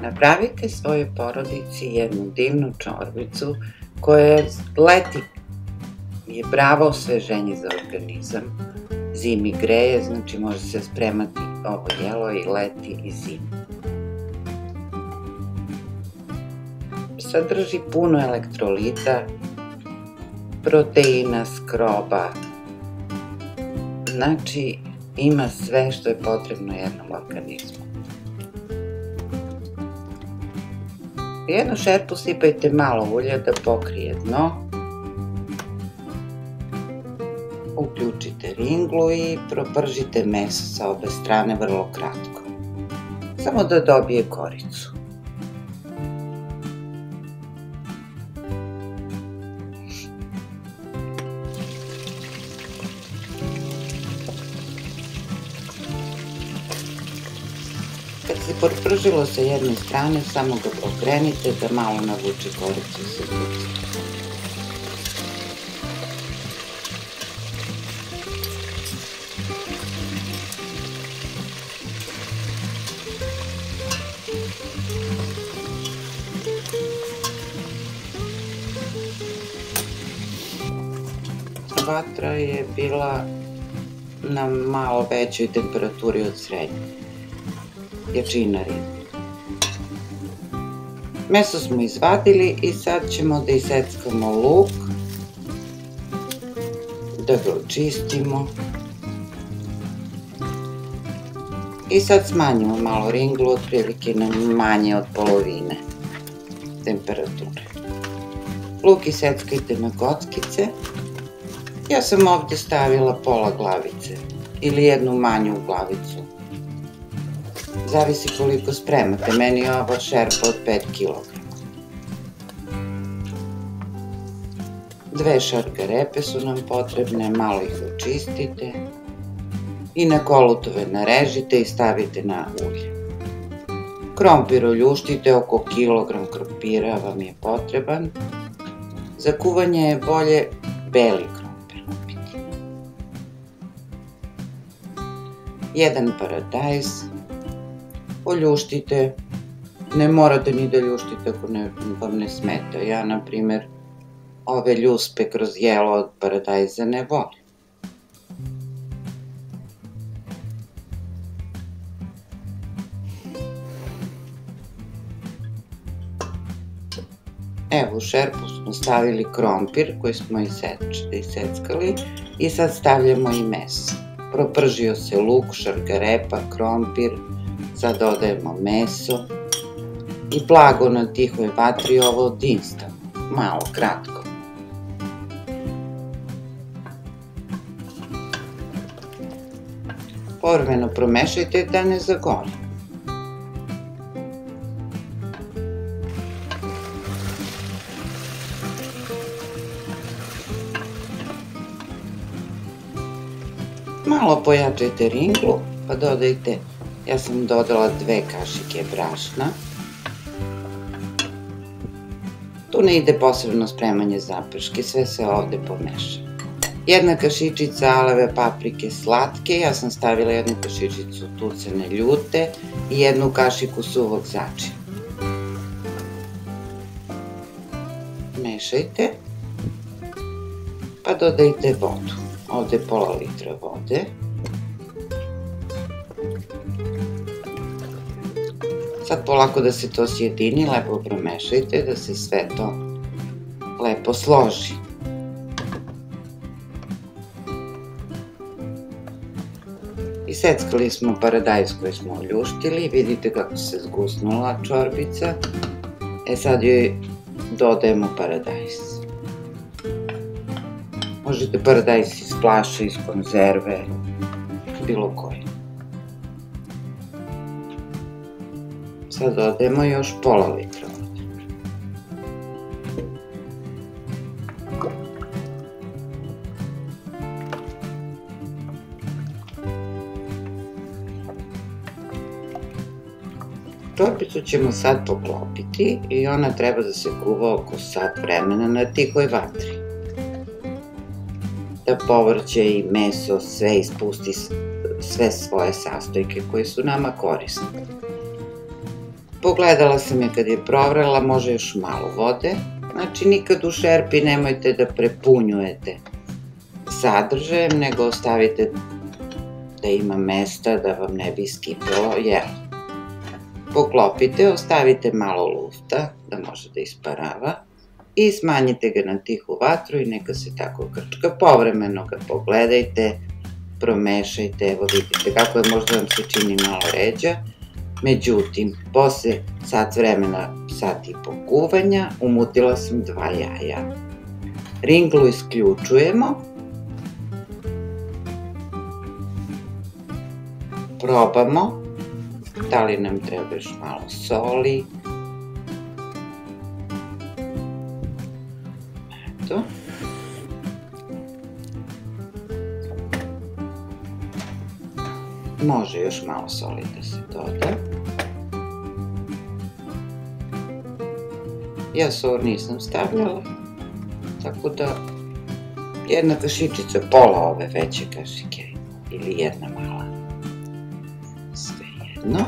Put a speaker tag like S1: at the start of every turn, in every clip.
S1: Napravite svojoj porodici jednu divnu čorbicu koja leti je pravo osveženje za organizam. Zimi greje, znači može se spremati ovo jelo i leti i zimi. Sadrži puno elektrolita, proteina, skroba, znači ima sve što je potrebno jednom organizmu. U jednu šerpu sipajte malo ulja da pokrije dno, uključite ringlu i propržite meso sa obe strane vrlo kratko, samo da dobije koricu. Kad se propržilo sa jedne strane, samo ga okrenite da malo navuče koricu sa druge. Vatra je bila na malo većoj temperaturi od srednje. Jačina ringla. Meso smo izvadili i sad ćemo da iseckamo luk, da ga očistimo i sad smanjimo malo ringlu, otprilike na manje od polovine temperature. Luk iseckajte na kockice. Ja sam ovdje stavila pola glavice ili jednu manju glavicu. Zavisi koliko spremate, meni je ovo šerpa od 5 kg. 2 šargarepe su nam potrebne, malo ih očistite i na kolutove narežite i stavite na ulje. Krompir oljuštite, oko kilogram krompira vam je potreban. Za kuvanje je bolje beli krompir kupiti. 1 paradajz. Oljuštite, ne morate ni da ljuštite ako vam ne smeta. Ja, na primer, ove ljuspe kroz jelo od paradajza ne volim. Evo, u šerpu smo stavili krompir koji smo iseckali i sad stavljamo i meso. Propržio se luk, šargarepa, krompir. Sad dodajemo meso i blago na tihoj vatri ovo odinstamo, malo, kratko. Povremeno promešajte da ne zagori. Malo pojačajte ringlu pa dodajte. Ja sam dodala 2 kašike brašna. Tu ne ide posebno spremanje zaprške, sve se ovde pomeša. 1 kašičica aleve paprike slatke, ja sam stavila 1 kašičicu tucane ljute i 1 kašiku suvog začina. Mešajte, pa dodajte vodu. Ovde je pola litra vode. Sad polako da se to sjedini, lepo promešajte, da se sve to lepo složi. Iseckali smo paradajz koji smo oljuštili, vidite kako se zgusnula čorbica. Sad joj dodajemo paradajz. Možete paradajz iz flaše, iz konzerve, bilo koji. Sad dodajemo još pola litra vode. Čorbicu ćemo sad poklopiti i ona treba da se kuva oko sat vremena na tihoj vatri. Da povrće i meso sve ispusti sve svoje sastojke koje su nama korisne. Pogledala sam je kad je provrela, može još malo vode. Znači nikad u šerpi nemojte da prepunjujete sadržajem, nego ostavite da ima mesta da vam ne bi iskipilo jelo. Poklopite, ostavite malo lufta da može da isparava i smanjite ga na tihu vatru i neka se tako krčka. Povremeno ga pogledajte, promešajte, evo vidite kako je, možda vam se čini malo ređa. Međutim, posle sat vremena, sat i po kuvanja, umutila sam 2 jaja. Ringlu isključujemo. Probamo da li nam treba još malo soli. Eto. Može još malo soli da se doda. Ja sol nisam stavljala, tako da jedna kašičica, pola ove veće kašike ili jedna mala. Svejedno.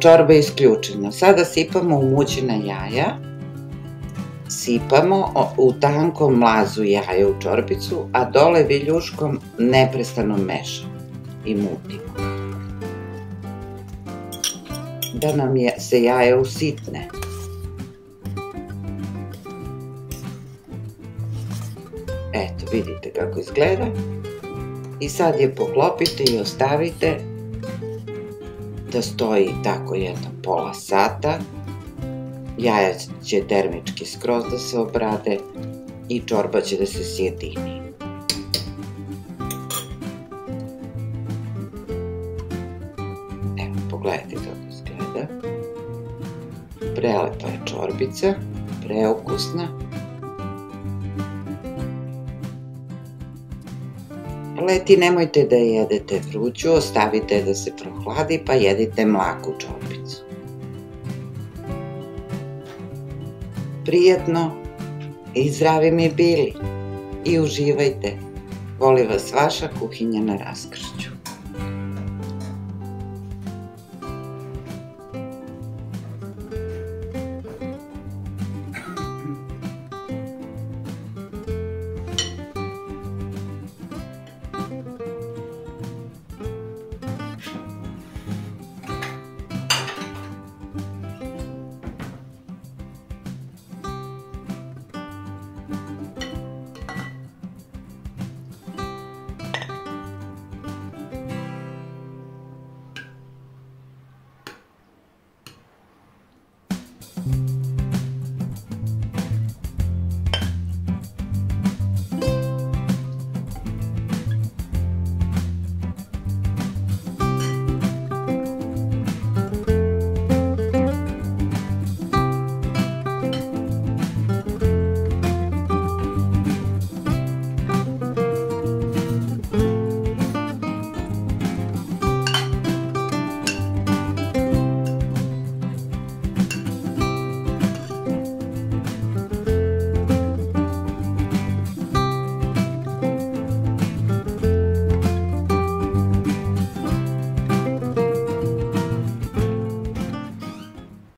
S1: Čorba je isključena. Sada sipamo umućena jaja. Sipamo u tankom mlazu jaja u čorbicu, a dole viljuškom neprestano mešamo i mutimo. Da nam se jaja usitne. Eto, vidite kako izgleda. I sad je poklopite i ostavite da stoji tako jedno pola sata. Jaja će termički skroz da se obrade i čorba će da se sjedini. Evo, pogledajte kako izgleda. Prelepa je čorbica, preukusna. Leti nemojte da jedete vruću, ostavite da se prohladi pa jedite mlaku čorbicu. Prijatno i zdravi mi bili i uživajte. Voli vas vaša kuhinja na raskršću.